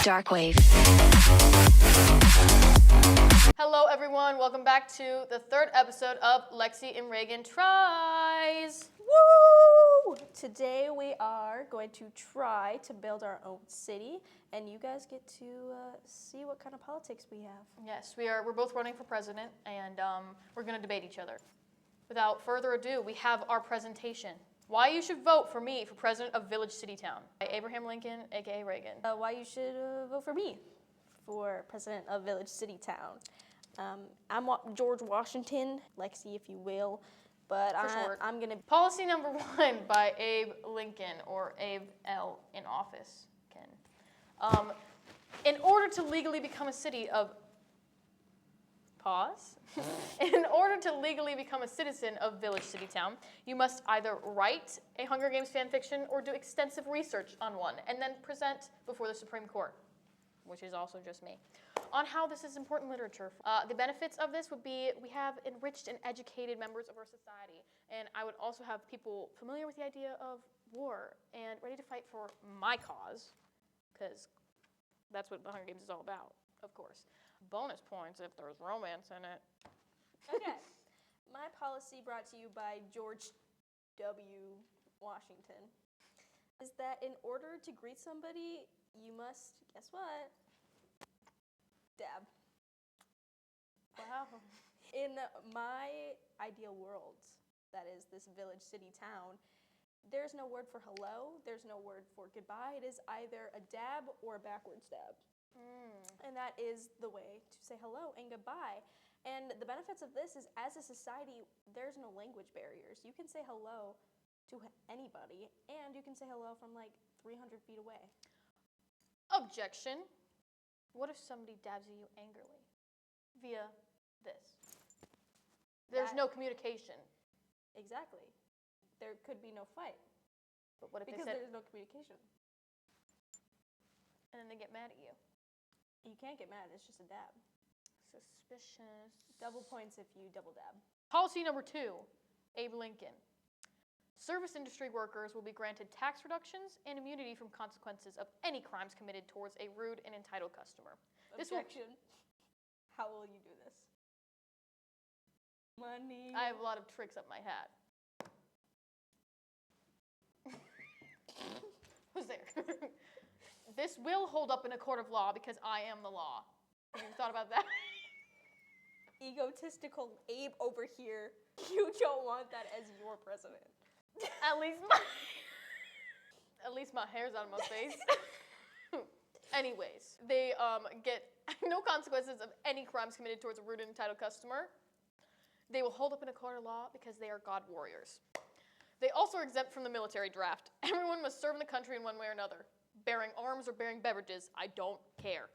Dark Wave. Hello, everyone. Welcome back to the third episode of Lexi and Raegan Tries. Woo! Today we are going to try to build our own city, and you guys get to see what kind of politics we have. Yes, we're both running for president, and we're going to debate each other. Without further ado, we have our presentation. Why you should vote for me for president of Village City Town by Abraham Lincoln, aka Reagan. Why you should vote for me for president of Village City Town. I'm George Washington, Lexi, if you will, but I'm gonna. Policy number 1 by Abe Lincoln, or Abe L. in office. In order to legally become a city of Pause. In order to legally become a citizen of Village City Town, you must either write a Hunger Games fan fiction or do extensive research on one, and then present before the Supreme Court, which is also just me, on how this is important literature. The benefits of this would be we have enriched and educated members of our society, and I would also have people familiar with the idea of war and ready to fight for my cause, because that's what the Hunger Games is all about, of course. Bonus points if there's romance in it. Okay. My policy brought to you by George W. Washington is that in order to greet somebody, you must, guess what? Dab. Wow. In my ideal world, that is this village, city, town, there's no word for hello, there's no word for goodbye. It is either a dab or a backwards dab. And that is the way to say hello and goodbye. And the benefits of this is, as a society, there's no language barriers. You can say hello to anybody, and you can say hello from like 300 feet away. Objection. What if somebody dabs at you angrily via this? There's no communication. Exactly. There could be no fight. But what if because they said, there's no communication. And then they get mad at you? You can't get mad. It's just a dab. Suspicious. Double points if you double dab. Policy number 2, Abe Lincoln. Service industry workers will be granted tax reductions and immunity from consequences of any crimes committed towards a rude and entitled customer. Objection. How will you do this? Money. I have a lot of tricks up my hat. Who's there? This will hold up in a court of law because I am the law. Have you thought about that? Egotistical Abe over here. You don't want that as your president. At least my hair's out of my face. Anyways, they get no consequences of any crimes committed towards a rude and entitled customer. They will hold up in a court of law because they are God warriors. They also are exempt from the military draft. Everyone must serve in the country in one way or another. Bearing arms or bearing beverages, I don't care.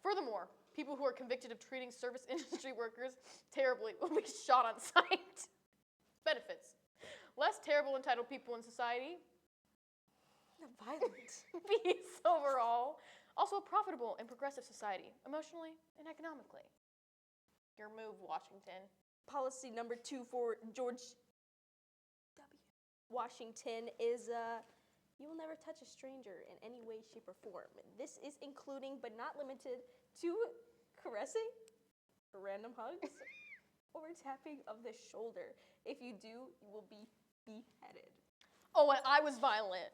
Furthermore, people who are convicted of treating service industry workers terribly will be shot on sight. Benefits. Less terrible entitled people in society. Violent. Peace overall. Also a profitable and progressive society, emotionally and economically. Your move, Washington. Policy number 2 for George W. Washington is you will never touch a stranger in any way, shape, or form. This is including, but not limited to, caressing, random hugs, or tapping of the shoulder. If you do, you will be beheaded. Oh, and I was violent.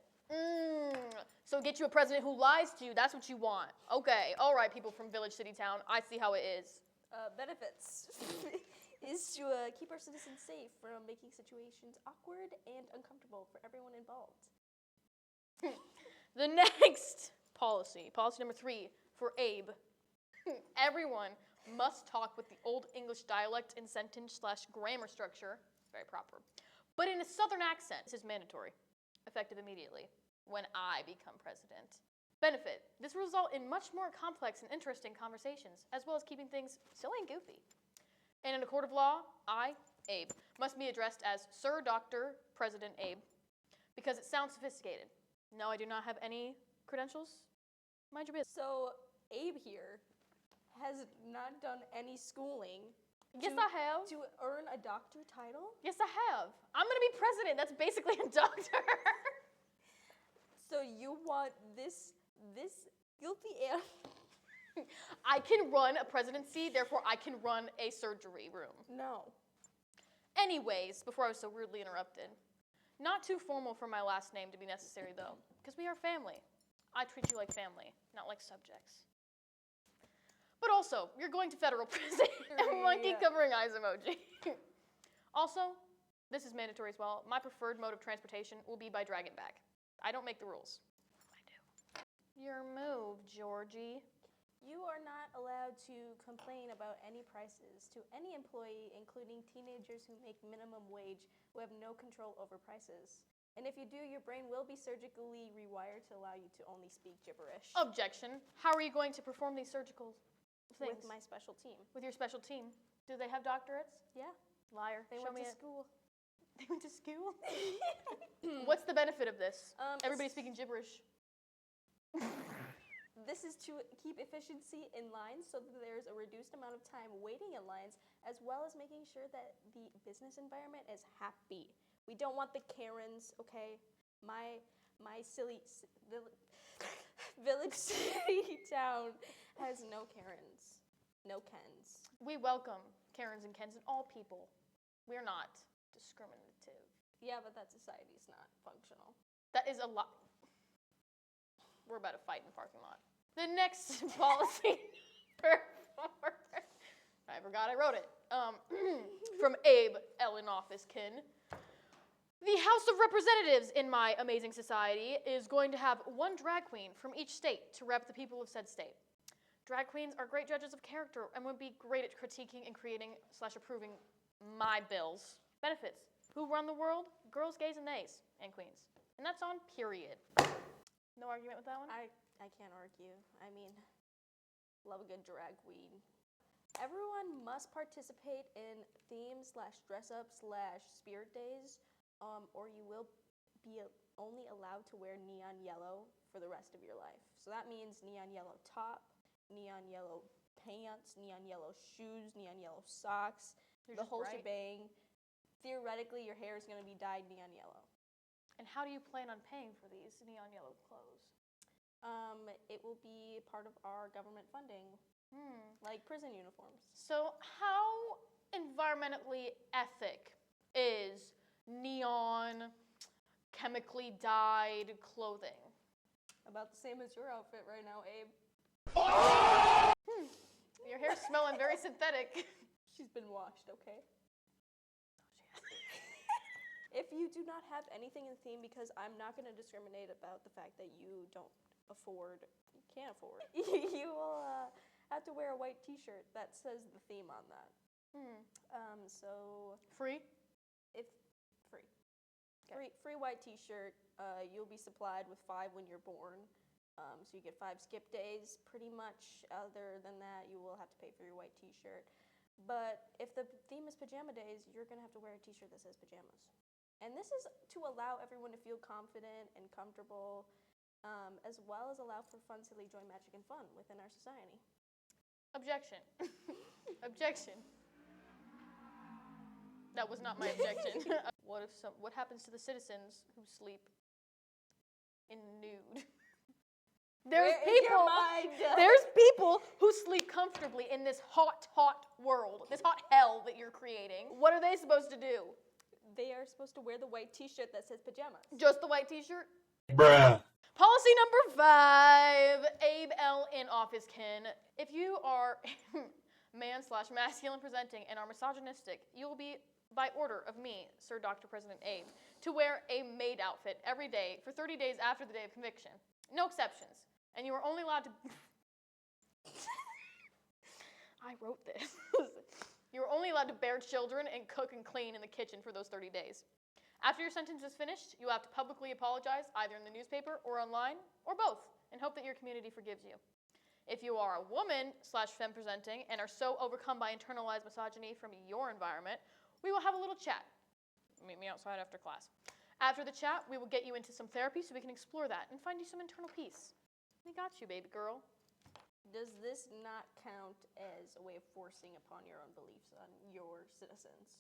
So get you a president who lies to you. That's what you want. Okay, all right, people from Village City Town. I see how it is. Benefits is to keep our citizens safe from making situations awkward and uncomfortable for everyone involved. The next policy number 3 for Abe. Everyone must talk with the Old English dialect and sentence/grammar structure, very proper, but in a Southern accent. This is mandatory, effective immediately, when I become president. Benefit. This will result in much more complex and interesting conversations, as well as keeping things silly and goofy. And in a court of law, I, Abe, must be addressed as Sir Dr. President Abe, because it sounds sophisticated. No, I do not have any credentials. Mind your business. So Abe here has not done any schooling. Yes, I have. To earn a doctor title? Yes, I have. I'm going to be president. That's basically a doctor. So you want this This guilty animal. I can run a presidency, therefore I can run a surgery room. No. Anyways, before I was so rudely interrupted, not too formal for my last name to be necessary, though, because we are family. I treat you like family, not like subjects. But also, you're going to federal prison. Monkey covering eyes emoji. Also, this is mandatory as well. My preferred mode of transportation will be by dragon back. I don't make the rules. I do. Your move, Georgie. You are not allowed to complain about any prices to any employee, including teenagers who make minimum wage, who have no control over prices. And if you do, your brain will be surgically rewired to allow you to only speak gibberish. Objection. How are you going to perform these surgical things? With my special team. With your special team. Do they have doctorates? Yeah. Liar. They Show went me to it. school. They went to school? What's the benefit of this? Everybody speaking gibberish. This is to keep efficiency in lines so that there's a reduced amount of time waiting in lines, as well as making sure that the business environment is happy. We don't want the Karens, okay? My silly village city town has no Karens, no Kens. We welcome Karens and Kens and all people. We're not discriminative. Yeah, but that society's not functional. That is a lot. We're about to fight in the parking lot. The next policy I forgot I wrote it. From Abe, Ellen Office Kin. The House of Representatives in my amazing society is going to have one drag queen from each state to rep the people of said state. Drag queens are great judges of character and would be great at critiquing and creating / approving my bills. Benefits. Who run the world? Girls, gays, and theys, and queens. And that's on period. No argument with that one? I can't argue. I mean, love a good drag queen. Everyone must participate in themes / dress up / spirit days, or you will be only allowed to wear neon yellow for the rest of your life. So that means neon yellow top, neon yellow pants, neon yellow shoes, neon yellow socks, the whole shebang. Theoretically, your hair is going to be dyed neon yellow. And how do you plan on paying for these neon yellow clothes? It will be part of our government funding, like prison uniforms. So how environmentally ethic is neon, chemically dyed clothing? About the same as your outfit right now, Abe. Your hair's smelling very synthetic. She's been washed, okay? If you do not have anything in theme, because I'm not going to discriminate about the fact that you can't afford, you will have to wear a white t-shirt that says the theme on that. So free? If free. Okay. Free white t-shirt. You'll be supplied with 5 when you're born. So you get 5 skip days, pretty much. Other than that, you will have to pay for your white t-shirt. But if the theme is pajama days, you're going to have to wear a t-shirt that says pajamas. And this is to allow everyone to feel confident and comfortable, as well as allow for fun, silly, joy, magic, and fun within our society. Objection. Objection. That was not my objection. What happens to the citizens who sleep in nude? There's people who sleep comfortably in this hot, hot world, this hot hell that you're creating. What are they supposed to do? They are supposed to wear the white t-shirt that says pajamas. Just the white t-shirt? Bruh. Policy number 5, Abe L. in Office Kin. If you are man / masculine presenting and are misogynistic, you will be, by order of me, Sir Dr. President Abe, to wear a maid outfit every day for 30 days after the day of conviction. No exceptions. And you are only allowed to... I wrote this. You are only allowed to bear children and cook and clean in the kitchen for those 30 days. After your sentence is finished, you will have to publicly apologize, either in the newspaper or online, or both, and hope that your community forgives you. If you are a woman / femme presenting and are so overcome by internalized misogyny from your environment, we will have a little chat. Meet me outside after class. After the chat, we will get you into some therapy so we can explore that and find you some internal peace. We got you, baby girl. Does this not count as a way of forcing upon your own beliefs on your citizens?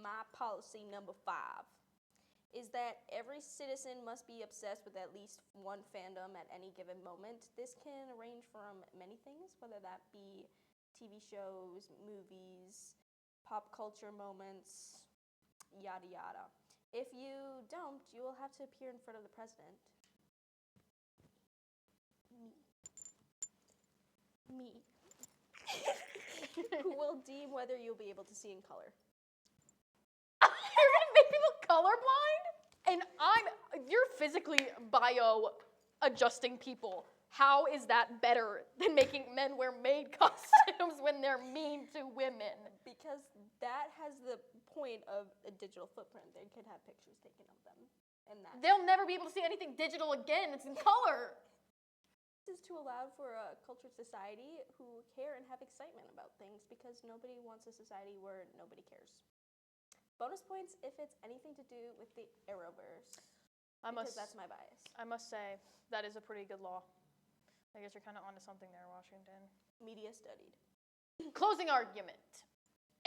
My policy number 5 is that every citizen must be obsessed with at least one fandom at any given moment. This can range from many things, whether that be TV shows, movies, pop culture moments, yada yada. If you don't, you will have to appear in front of the president. Me. Who will deem whether you'll be able to see in color. You're gonna make people colorblind? And you're physically bio-adjusting people. How is that better than making men wear maid costumes when they're mean to women? Because that has the point of a digital footprint. They could have pictures taken of them. And that They'll never be able to see anything digital again. It's in color. This is to allow for a cultured society who care and have excitement about things, because nobody wants a society where nobody cares. Bonus points if it's anything to do with the Arrowverse. Because that's my bias. I must say, that is a pretty good law. I guess you're kind of onto something there, Washington. Media studied. Closing argument.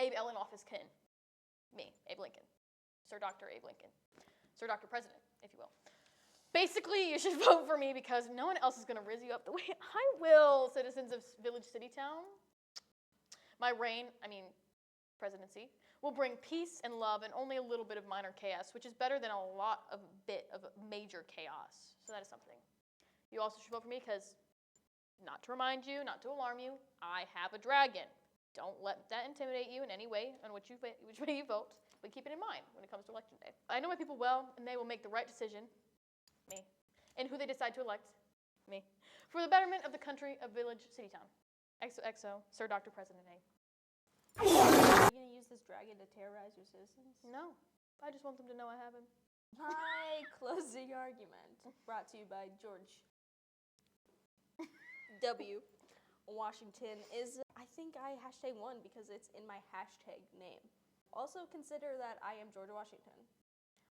Abe Elinoff is kin. Me, Abe Lincoln. Sir Dr. Abe Lincoln. Sir Dr. President, if you will. Basically, you should vote for me because no one else is going to rizz you up the way I will, citizens of Village City Town. My presidency, will bring peace and love and only a little bit of minor chaos, which is better than a bit of major chaos. So that is something. You also should vote for me because, not to remind you, not to alarm you, I have a dragon. Don't let that intimidate you in any way on which way you vote, but keep it in mind when it comes to election day. I know my people well, and they will make the right decision, me, and who they decide to elect, me, for the betterment of the country of Village City Town. XOXO, Sir Dr. President A. Are you going to use this dragon to terrorize your citizens? No, I just want them to know I have him. My closing argument, brought to you by George W. Washington, is I think I #1 because it's in my hashtag name. Also consider that I am George Washington.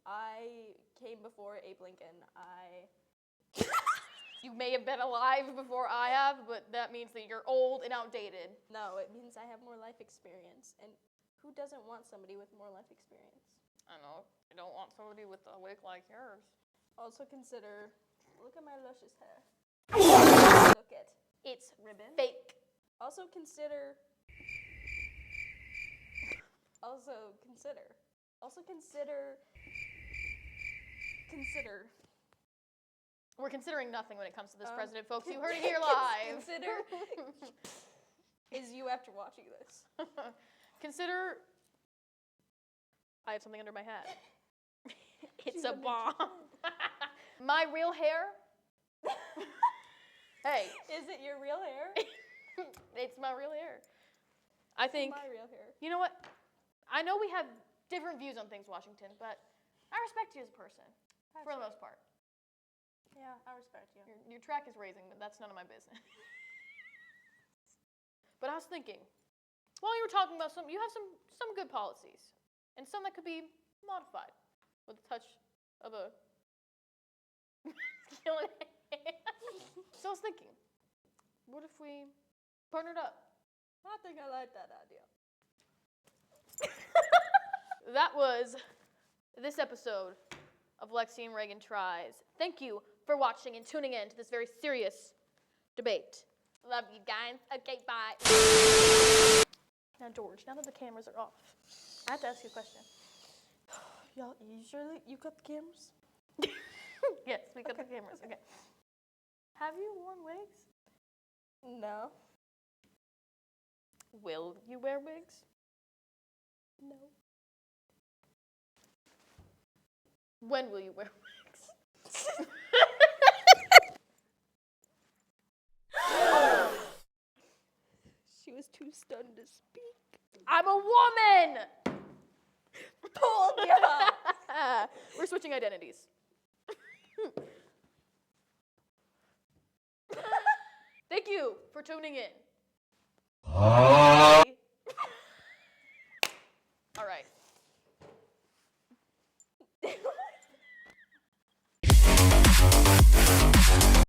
I came before Abe Lincoln. You may have been alive before I have, but that means that you're old and outdated. No, it means I have more life experience. And who doesn't want somebody with more life experience? I know. I don't want somebody with a wig like yours. Also consider, look at my luscious hair. Look it. It's Ribbon. fake. Also consider. We're considering nothing when it comes to this president, folks. You heard it here live. Consider is you after watching this. Consider I have something under my hat. It's a bomb. My real hair. Hey. Is it your real hair? It's my real hair. I think. My real hair. You know what? I know we have different views on things, Washington, but I respect you as a person, for the most part. Yeah, I respect you. Your track is raising, but that's none of my business. But I was thinking, while you were talking about you have some good policies, and some that could be modified with a touch of a killing hand. So I was thinking, what if we partnered up? I think I like that idea. That was this episode of Lexi and Raegan Tries. Thank you for watching and tuning in to this very serious debate. Love you guys. Okay, bye. Now, George, now that the cameras are off, I have to ask you a question. Y'all, you sure that you cut the cameras? Yes, we cut the cameras. Okay. Have you worn wigs? No. Will you wear wigs? No. When will you wear wigs? She was too stunned to speak. I'm a woman! Told ya! We're switching identities. Thank you for tuning in.